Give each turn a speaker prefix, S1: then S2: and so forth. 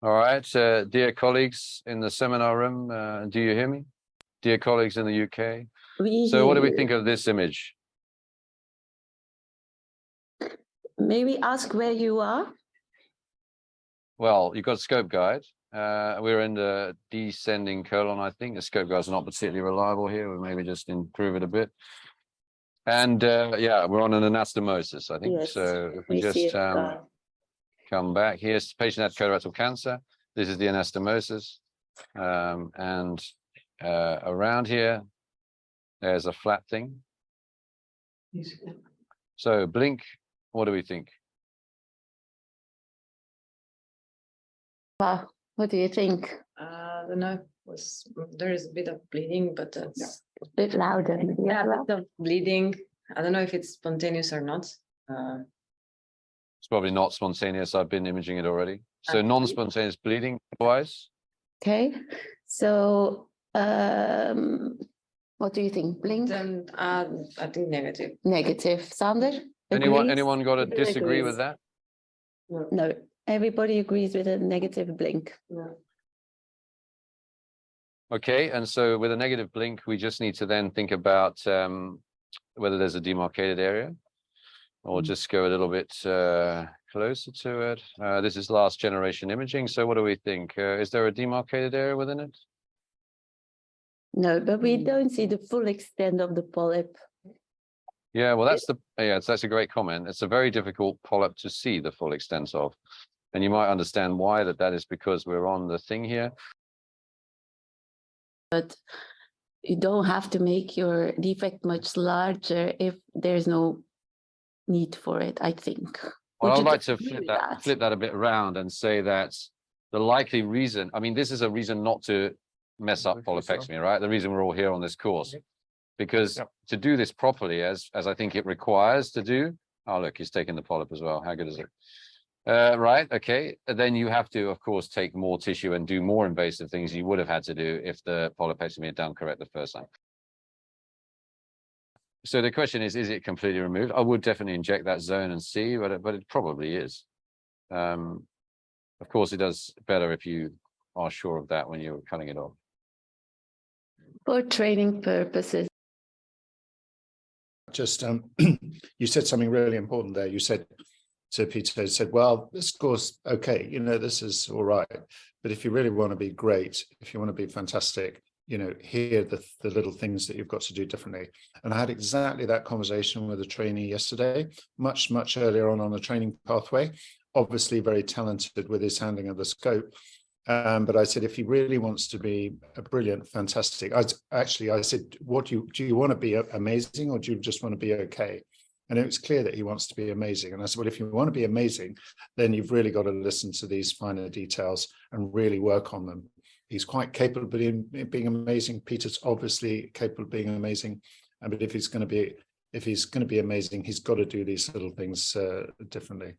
S1: All right, dear colleagues in the seminar room, do you hear me? Dear colleagues in the UK. So what do we think of this image?
S2: Maybe ask where you are.
S1: Well, you've got a scope guide. We're in the descending colon, I think. The scope guide's not particularly reliable here. We'll maybe just improve it a bit. And yeah, we're on an anastomosis, I think.
S2: Yes,
S1: so if we just come back, here's patient had colorectal cancer. This is the anastomosis. And around here, there's a flat thing. So blink, what do we think?
S2: What do you think?
S3: I don't know. There is a bit of bleeding, but it's
S2: a bit louder.
S3: Yeah, a bit of bleeding. I don't know if it's spontaneous or not.
S1: It's probably not spontaneous. I've been imaging it already. So non-spontaneous bleeding wise.
S2: Okay. So what do you think? Blink?
S3: Then I think negative.
S2: Negative. Sander?
S1: Anyone got to disagree with that?
S2: No. Everybody agrees with a negative blink.
S3: No.
S1: Okay, and so with a negative blink, we just need to then think about whether there's a demarcated area, or just go a little bit closer to it. This is last generation imaging. So what do we think? Is there a demarcated area within it?
S2: No, but we don't see the full extent of the polyp.
S1: Yeah, well, that's a great comment. It's a very difficult polyp to see the full extent of. And you might understand why that is, because we're on the thing here.
S2: But you don't have to make your defect much larger if there's no need for it, I think.
S1: Well, I'd like to flip that a bit around and say that the likely reason, I mean, this is a reason not to mess up polypectomy, right? The reason we're all here on this course. Because to do this properly, as I think it requires to do, oh, look, he's taking the polyp as well. How good is it? Right, okay. Then you have to, of course, take more tissue and do more invasive things you would have had to do if the polypectomy had done correct the first time. So the question is it completely removed? I would definitely inject that zone and see, but it probably is. Of course, it does better if you are sure of that when you're cutting it off.
S2: For training purposes.
S4: Just you said something really important there. You said, so Peter said, well, this course, okay, you know, this is all right. But if you really want to be great, if you want to be fantastic, you know, here are the little things that you've got to do differently. And I had exactly that conversation with a trainee yesterday, much earlier on the training pathway, obviously very talented with his handling of the scope. But I said, if he really wants to be a brilliant, fantastic, I said, what do you want to be amazing, or do you just want to be okay? And it was clear that he wants to be amazing. And I said, well, if you want to be amazing, then you've really got to listen to these finer details and really work on them. He's quite capable of being amazing. Peter's obviously capable of being amazing. But if he's going to be amazing, he's got to do these little things differently.